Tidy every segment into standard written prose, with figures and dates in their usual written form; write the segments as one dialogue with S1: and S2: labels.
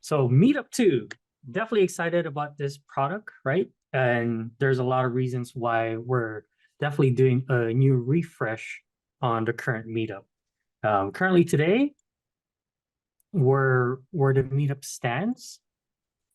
S1: So Meetup 2, definitely excited about this product, right? And there's a lot of reasons why we're definitely doing a new refresh on the current Meetup. Currently today, where the Meetup stands,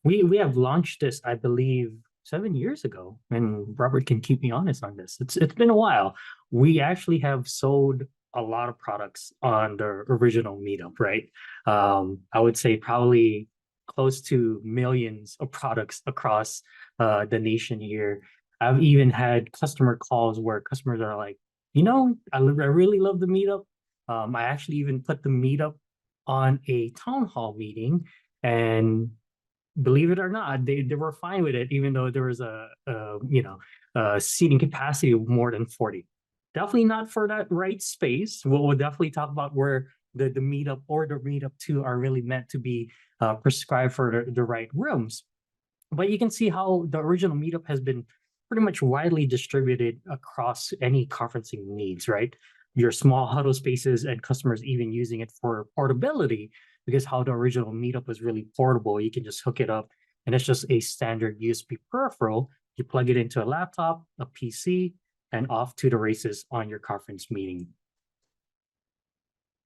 S1: we have launched this, I believe, 7 years ago. And Robert can keep me honest on this. It's been a while. We actually have sold a lot of products on the original Meetup, right? I would say probably close to millions of products across the nation here. I've even had customer calls where customers are like, I really love the Meetup. I actually even put the Meetup on a town hall meeting, and believe it or not, they were fine with it, even though there was a seating capacity of more than 40. Definitely not for that right space. We'll definitely talk about where the meetup or the meetup two are really meant to be prescribed for the right rooms. But you can see how the original meetup has been pretty much widely distributed across any conferencing needs, right? Your small huddle spaces and customers even using it for portability, because how the original meetup was really portable. You can just hook it up and it's just a standard USB peripheral. You plug it into a laptop, a PC, and off to the races on your conference meeting.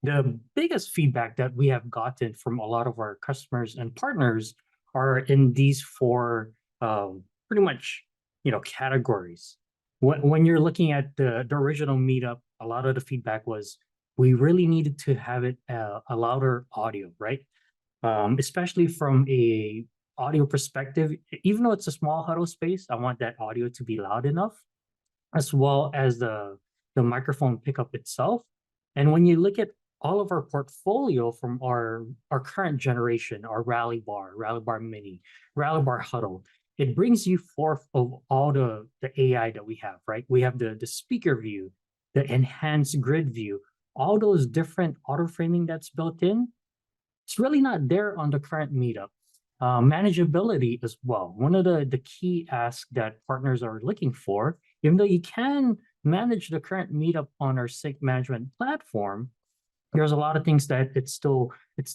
S1: The biggest feedback that we have gotten from a lot of our customers and partners are in these four pretty much categories. When you're looking at the original meetup, a lot of the feedback was we really needed to have it a louder audio, right? Especially from a audio perspective. Even though it's a small huddle space, I want that audio to be loud enough, as well as the microphone pickup itself. And when you look at all of our portfolio from our current generation, our Rally Bar Mini, Rally Bar Huddle, it brings you forth of all the AI that we have, right? We have the speaker view, the enhanced grid view, all those different auto framing that's built in. It's really not there on the current meetup. Manageability as well. One of the key asks that partners are looking for, even though you can manage the current meetup on our sync management platform, there's a lot of things that it's still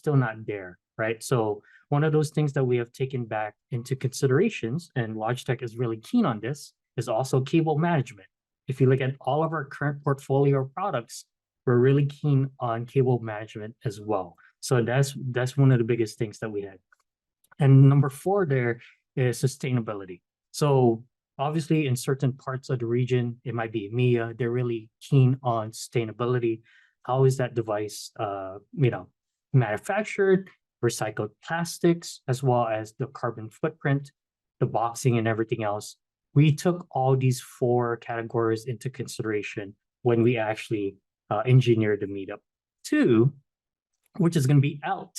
S1: not there, right? So one of those things that we have taken back into considerations, and Logitech is really keen on this, is also cable management. If you look at all of our current portfolio of products, we're really keen on cable management as well. So that's one of the biggest things that we had. And number four there is sustainability. So obviously in certain parts of the region, it might be EMEA, they're really keen on sustainability. How is that device manufactured, recycled plastics, as well as the carbon footprint, the boxing and everything else. We took all these four categories into consideration when we actually engineered the meetup. Two, which is going to be out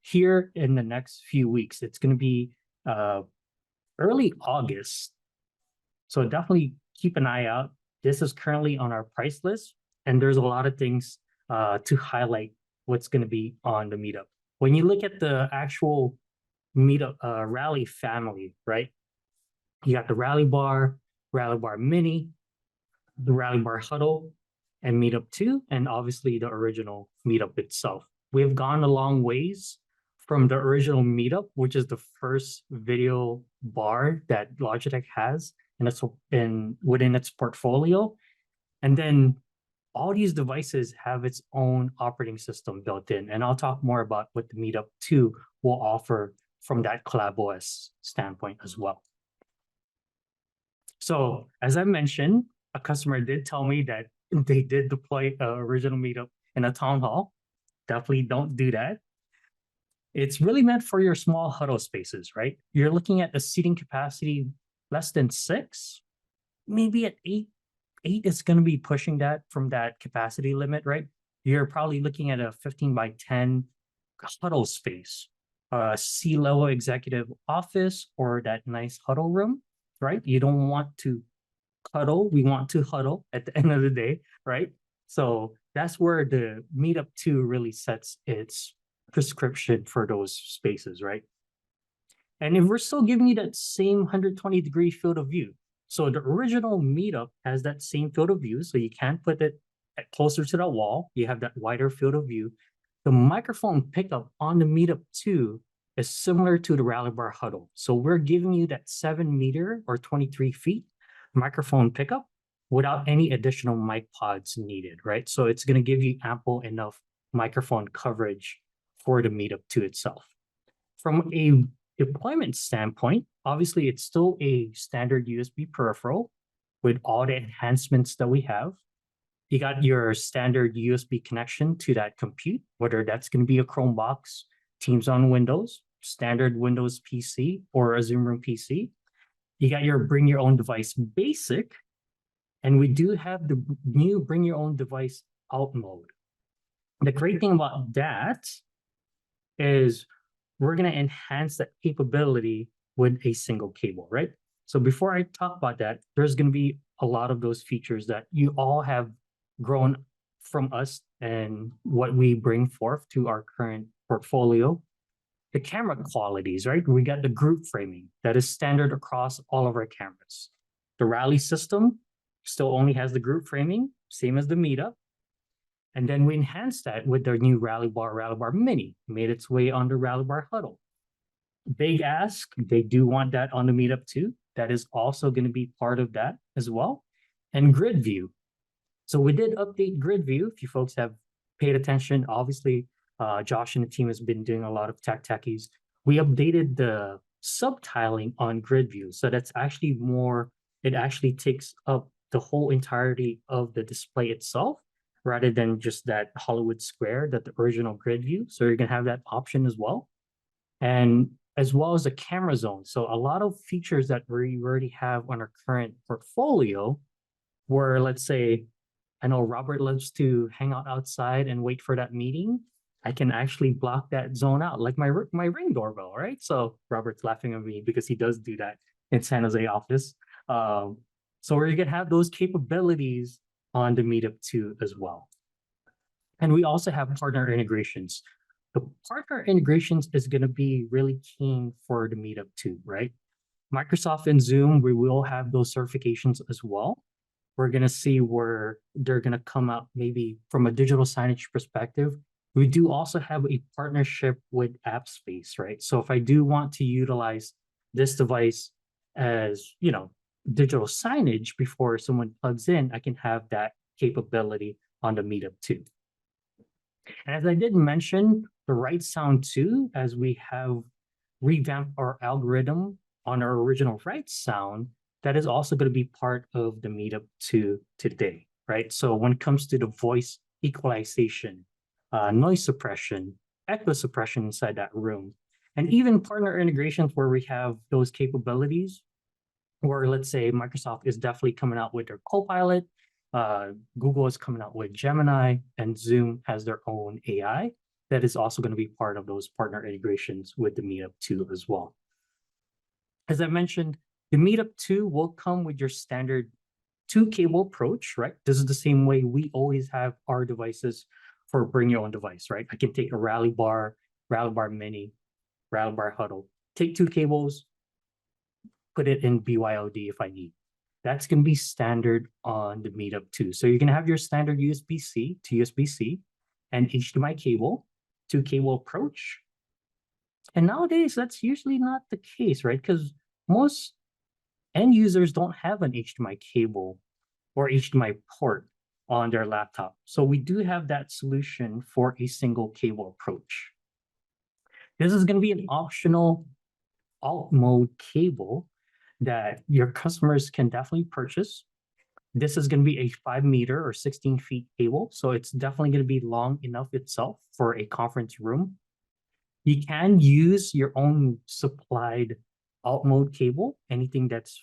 S1: here in the next few weeks. It's going to be uh, early August. So definitely keep an eye out. This is currently on our price list, and there's a lot of things to highlight what's going to be on the meetup. When you look at the actual meetup rally family, right? You got the Rally Bar Mini, the Rally Bar Huddle, and Meetup 2, and obviously the original Meetup itself. We've gone a long ways from the original Meetup, which is the first video bar that Logitech has and it's within its portfolio. And then all these devices have its own operating system built in. And I'll talk more about what the Meetup 2 will offer from that Collab OS standpoint as well. So as I mentioned, a customer did tell me that they did deploy original Meetup in a town hall. Definitely don't do that. It's really meant for your small huddle spaces, right? You're looking at a seating capacity less than 6, maybe at 8. 8 is going to be pushing that from that capacity limit, right? You're probably looking at a 15 by 10 huddle space, a C-level executive office, or that nice huddle room, right? You don't want to cuddle. We want to huddle at the end of the day, right? So that's where the Meetup 2 really sets its prescription for those spaces, right? And if we're still giving you that same 120-degree field of view, so the original Meetup has that same field of view, so you can't put it closer to the wall. You have that wider field of view. The microphone pickup on the Meetup 2 is similar to the Rally Bar Huddle. So we're giving you that 7 meter or 23 feet microphone pickup without any additional mic pods needed, right? So it's going to give you ample enough microphone coverage for the Meetup 2 itself. From a deployment standpoint, obviously it's still a standard USB peripheral with all the enhancements that we have. You got your standard USB connection to that compute, whether that's going to be a Chromebox, Teams on Windows, standard Windows PC, or a Zoom Room PC. You got your bring your own device basic, and we do have the new bring your own device out mode. The great thing about that is we're going to enhance that capability with a single cable, right? So before I talk about that, there's going to be a lot of those features that you all have grown from us and what we bring forth to our current portfolio. The camera qualities, right? We got the group framing that is standard across all of our cameras. The Rally system still only has the group framing, same as the Meetup. And then we enhanced that with their new Rally Bar Mini, made its way on the Rally Bar Huddle. Big ask, they do want that on the Meetup too. That is also going to be part of that as well. And grid view. So we did update grid view. If you folks have paid attention, obviously, Josh and the team has been doing a lot of techies. We updated the subtiling on grid view. So that's actually more, it actually takes up the whole entirety of the display itself rather than just that Hollywood square, that the original grid view. So you're going to have that option as well. And as well as the camera zone. So a lot of features that we already have on our current portfolio where, let's say, I know Robert loves to hang out outside and wait for that meeting. I can actually block that zone out, like my Ring doorbell, right? So Robert's laughing at me because he does do that in San Jose office. So we're gonna have those capabilities on the Meetup 2 as well. And we also have partner integrations. The partner integrations is going to be really keen for the Meetup 2, right? Microsoft and Zoom, we will have those certifications as well. We're going to see where they're going to come out maybe from a digital signage perspective. We do also have a partnership with AppSpace, right? So if I do want to utilize this device as, digital signage before someone plugs in, I can have that capability on the Meetup 2. And as I did mention, the right sound too, as we have revamped our algorithm on our original right sound, that is also going to be part of the Meetup 2 today, right? So when it comes to the voice equalization, noise suppression, echo suppression inside that room, and even partner integrations where we have those capabilities, where let's say Microsoft is definitely coming out with their Copilot, Google is coming out with Gemini, and Zoom has their own AI that is also going to be part of those partner integrations with the Meetup 2 as well. As I mentioned, the Meetup 2 will come with your standard 2-cable approach, right? This is the same way we always have our devices for bring your own device, right? I can take a Rally Bar Mini, Rally Bar Huddle, take 2 cables, put it in BYOD if I need. That's going to be standard on the Meetup 2. So you're going to have your standard USB-C to USB-C and HDMI cable, 2-cable approach. And nowadays, that's usually not the case, right? Because most end users don't have an HDMI cable or HDMI port on their laptop. So we do have that solution for a single cable approach. This is going to be an optional alt mode cable that your customers can definitely purchase. This is going to be a 5 meter or 16 feet cable. So it's definitely going to be long enough itself for a conference room. You can use your own supplied alt mode cable, anything that's,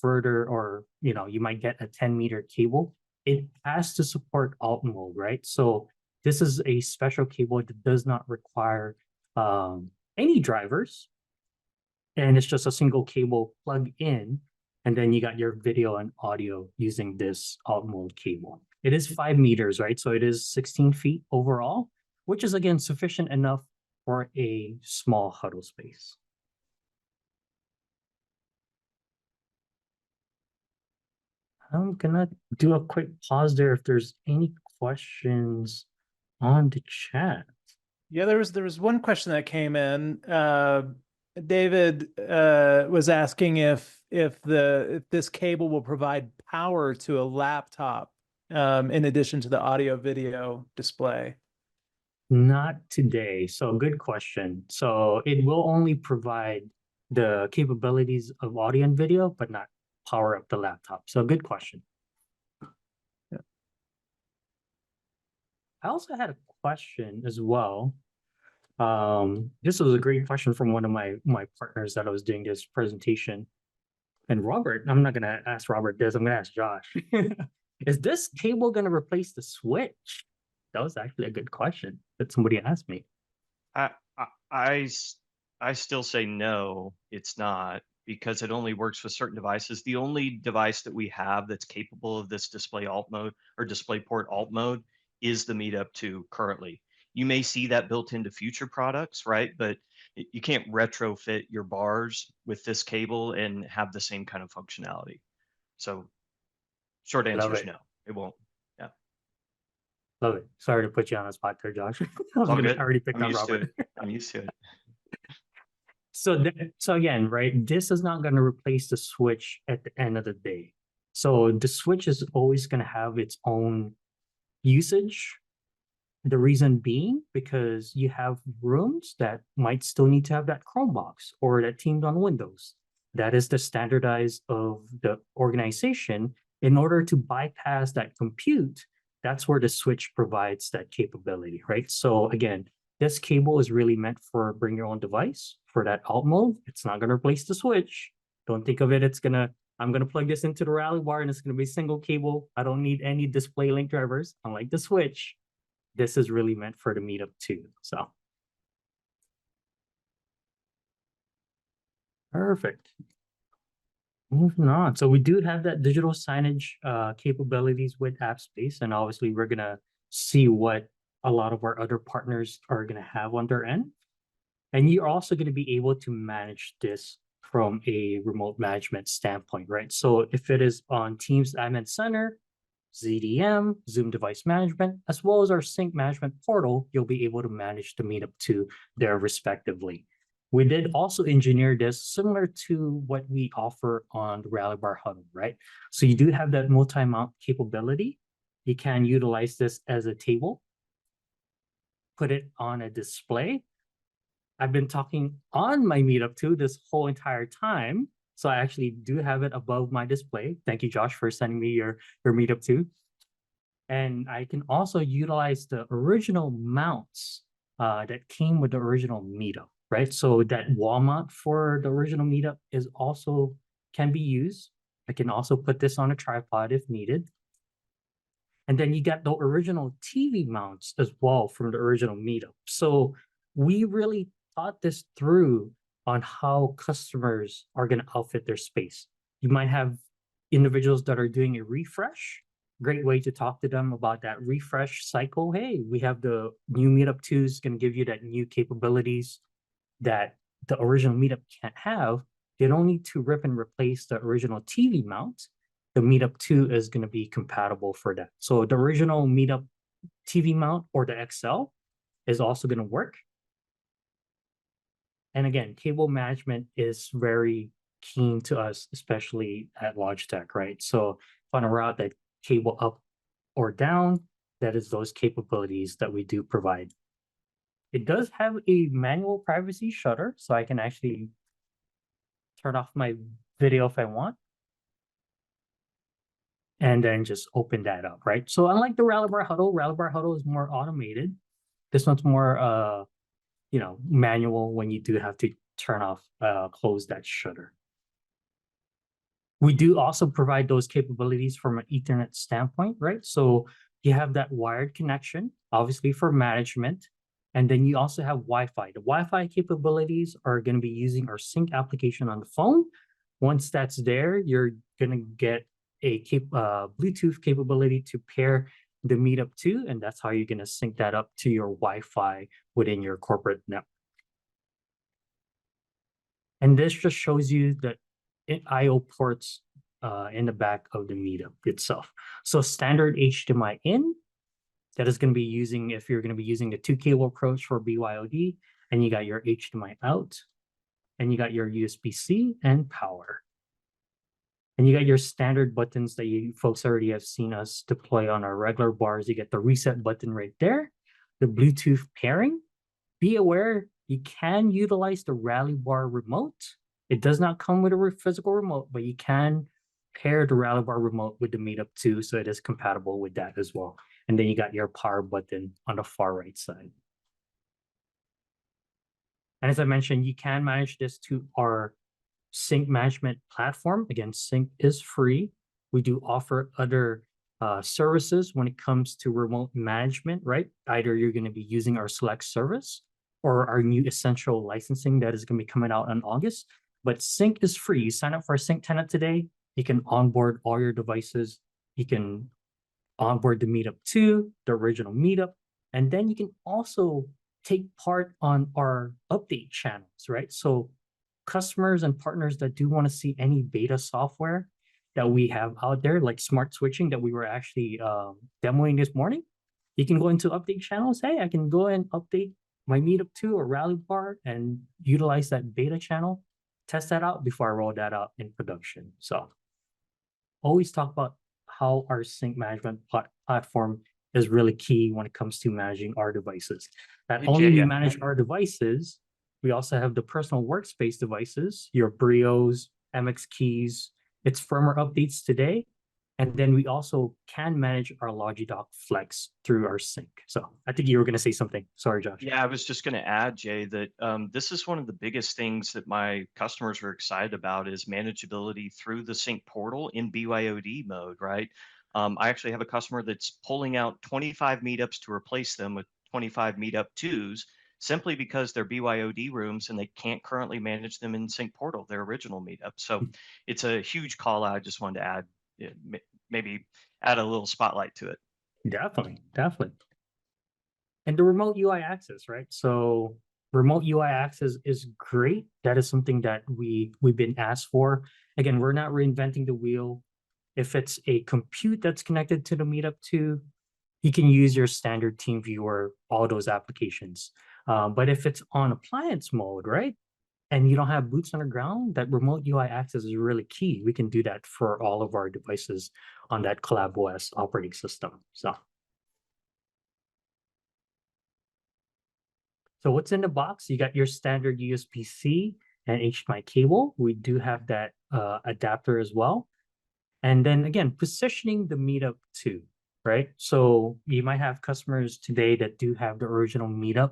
S1: further, or, you might get a 10-meter cable. It has to support alt mode, right? So this is a special cable that does not require any drivers. And it's just a single cable plug in, and then you got your video and audio using this alt mode cable. It is 5 meters, right? So it is 16 feet overall, which is again sufficient enough for a small huddle space. I'm gonna do a quick pause there if there's any questions on the chat.
S2: Yeah, there was one question that came in. David was asking if this cable will provide power to a laptop in addition to the audio video display.
S1: Not today. So good question. So it will only provide the capabilities of audio and video, but not power up the laptop. So good question.
S2: Yeah.
S1: I also had a question as well. This was a great question from one of my partners that I was doing this presentation. And Robert, I'm not gonna ask Robert this, I'm gonna ask Josh. Is this cable gonna replace the switch? That was actually a good question that somebody asked me.
S3: I, I, I s- I still say no, it's not because it only works with certain devices. The only device that we have that's capable of this display alt mode or display port alt mode is the MeetUp 2 currently. You may see that built into future products, right? But you can't retrofit your bars with this cable and have the same kind of functionality. So short answer
S1: Love
S3: is
S1: it.
S3: no, it won't. Yeah,
S1: Love it. Sorry to put you on the spot there, Josh. I
S3: it's
S1: was
S3: all
S1: gonna
S3: good.
S1: already pick
S3: I'm
S1: on
S3: used to
S1: Robert.
S3: it. I'm used to it.
S1: So again, right, this is not gonna replace the switch at the end of the day. So the switch is always gonna have its own usage. The reason being because you have rooms that might still need to have that Chromebox or that Teams on Windows. That is the standardized of the organization. In order to bypass that compute, that's where the switch provides that capability, right? So again, this cable is really meant for bring your own device for that alt mode. It's not going to replace the switch. Don't think of it. I'm going to plug this into the rally bar and it's going to be a single cable. I don't need any display link drivers, unlike the switch. This is really meant for the MeetUp 2. So perfect. Moving on. So we do have that digital signage capabilities with AppSpace, and obviously we're gonna see what a lot of our other partners are gonna have on their end. And you're also gonna be able to manage this from a remote management standpoint, right? So if it is on Teams Admin Center, ZDM, Zoom Device Management, as well as our Sync Management Portal, you'll be able to manage the MeetUp 2 there respectively. We did also engineer this similar to what we offer on the Rally Bar Huddle, right? So you do have that multi-mount capability. You can utilize this as a table, put it on a display. I've been talking on my MeetUp 2 this whole entire time. So I actually do have it above my display. Thank you, Josh, for sending me your MeetUp 2. And I can also utilize the original mounts that came with the original MeetUp, right? So that wall mount for the original MeetUp is also can be used. I can also put this on a tripod if needed. And then you got the original TV mounts as well from the original MeetUp. So we really thought this through on how customers are going to outfit their space. You might have individuals that are doing a refresh. Great way to talk to them about that refresh cycle. Hey, we have the new MeetUp 2 is going to give you that new capabilities that the original MeetUp can't have. They don't need to rip and replace the original TV mount. The MeetUp 2 is going to be compatible for that. So the original MeetUp TV mount or the XL is also going to work. And again, cable management is very keen to us, especially at Logitech, right? So if I want to route that cable up or down, that is those capabilities that we do provide. It does have a manual privacy shutter, so I can actually turn off my video if I want, and then just open that up, right? So unlike the Rally Bar Huddle is more automated. This one's more manual when you do have to turn off, close that shutter. We do also provide those capabilities from an Ethernet standpoint, right? So you have that wired connection, obviously for management, and then you also have Wi-Fi. The Wi-Fi capabilities are going to be using our sync application on the phone. Once that's there, you're going to get a Bluetooth capability to pair the MeetUp to, and that's how you're going to sync that up to your Wi-Fi within your corporate network. And this just shows you that I/O ports in the back of the MeetUp itself. So standard HDMI in, that is going to be using, if you're going to be using the 2 cable approach for BYOD, and you got your HDMI out, and you got your USB-C and power. And you got your standard buttons that you folks already have seen us deploy on our regular bars. You get the reset button right there, the Bluetooth pairing. Be aware, you can utilize the Rally Bar remote. It does not come with a physical remote, but you can pair the Rally Bar remote with the MeetUp 2, so it is compatible with that as well. And then you got your power button on the far right side. And as I mentioned, you can manage this to our sync management platform. Again, sync is free. We do offer other services when it comes to remote management, right? Either you're going to be using our select service or our new essential licensing that is going to be coming out in August. But sync is free. You sign up for a sync tenant today, you can onboard all your devices. You can onboard the MeetUp 2, the original MeetUp, and then you can also take part on our update channels, right? So customers and partners that do want to see any beta software that we have out there, like smart switching that we were actually demoing this morning, you can go into update channels. Hey, I can go and update my MeetUp 2 or Rally Bar and utilize that beta channel, test that out before I roll that out in production. So always talk about how our sync management platform is really key when it comes to managing our devices. Not
S3: Hey,
S1: only
S3: Jay,
S1: we
S3: yeah.
S1: manage our devices, we also have the personal workspace devices, your Brios, MX keys, its firmware updates today. And then we also can manage our Logitech Flex through our sync. So I think you were going to say something. Sorry, Josh.
S3: Yeah, I was just going to add, Jay, that this is one of the biggest things that my customers are excited about is manageability through the sync portal in BYOD mode, right? I actually have a customer that's pulling out 25 meetups to replace them with 25 meetup 2s simply because they're BYOD rooms and they can't currently manage them in sync portal, their original meetup. So it's a huge call out. I just wanted to add, maybe add a little spotlight to it.
S1: Definitely, definitely. And the remote UI access, right? So remote UI access is great. That is something that we've been asked for. Again, we're not reinventing the wheel. If it's a compute that's connected to the MeetUp 2, you can use your standard team viewer, all those applications. But if it's on appliance mode, right? And you don't have boots on the ground, that remote UI access is really key. We can do that for all of our devices on that CollabOS operating system. So what's in the box? You got your standard USB-C and HDMI cable. We do have that adapter as well. And then again, positioning the MeetUp 2, right? So you might have customers today that do have the original MeetUp,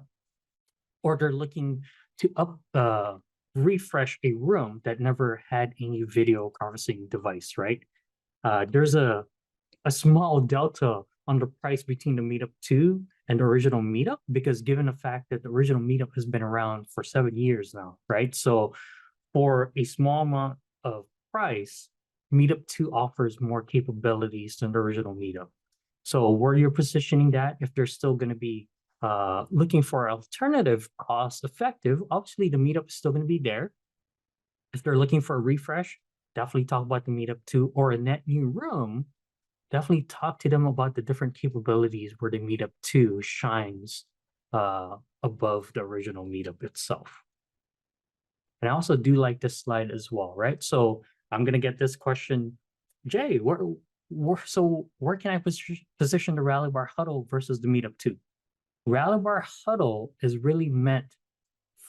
S1: or they're looking to refresh a room that never had any video conferencing device, right? There's a small delta on the price between the MeetUp 2 and the original MeetUp, because given the fact that the original MeetUp has been around for 7 years now, right? So for a small amount of price, MeetUp 2 offers more capabilities than the original MeetUp. So where you're positioning that, if they're still going to be looking for alternative cost effective, obviously the MeetUp is still going to be there. If they're looking for a refresh, definitely talk about the MeetUp 2, or a net new room. Definitely talk to them about the different capabilities where the MeetUp 2 shines above the original MeetUp itself. And I also do like this slide as well, right? So I'm gonna get this question, Jay, where can I position the Rally Bar Huddle versus the MeetUp 2? Rally Bar Huddle is really meant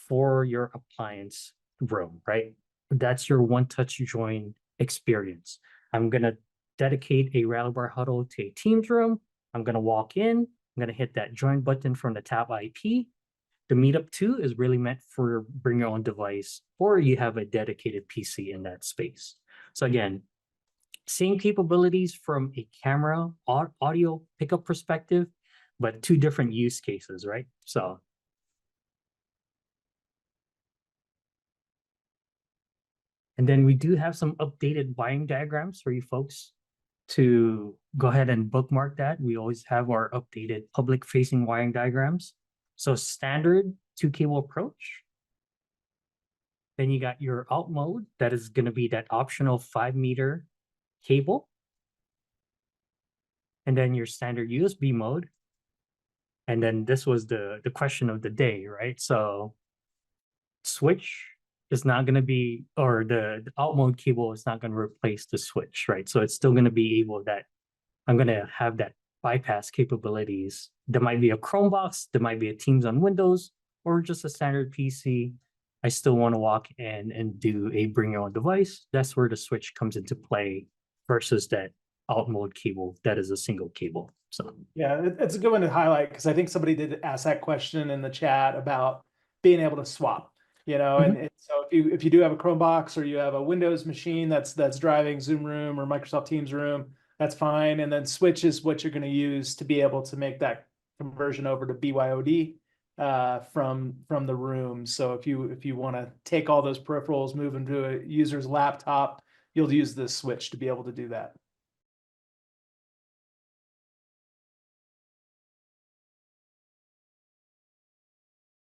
S1: for your appliance room, right? That's your one-touch join experience. I'm gonna dedicate a Rally Bar Huddle to a Teams room. I'm gonna walk in, I'm gonna hit that join button from the tab IP. The MeetUp 2 is really meant for bring your own device, or you have a dedicated PC in that space. So again, same capabilities from a camera audio pickup perspective, but 2 different use cases, right? So and then we do have some updated wiring diagrams for you folks to go ahead and bookmark that. We always have our updated public facing wiring diagrams. So standard 2 cable approach. Then you got your alt mode. That is going to be that optional 5-meter cable. And then your standard USB mode. And then this was the question of the day, right? So switch is not going to be, or the alt mode cable is not going to replace the switch, right? So it's still going to be able that I'm going to have that bypass capabilities. There might be a Chromebox, there might be a Teams on Windows, or just a standard PC. I still want to walk in and do a bring your own device. That's where the switch comes into play versus that alt mode cable that is a single cable. So
S2: Yeah, it's a good one to highlight because I think somebody did ask that question in the chat about being able to swap. And so if you do have a Chromebox or you have a Windows machine that's driving Zoom Room or Microsoft Teams Room, that's fine. And then Switch is what you're going to use to be able to make that conversion over to BYOD from the room. So if you want to take all those peripherals, move them to a user's laptop, you'll use this switch to be able to do that.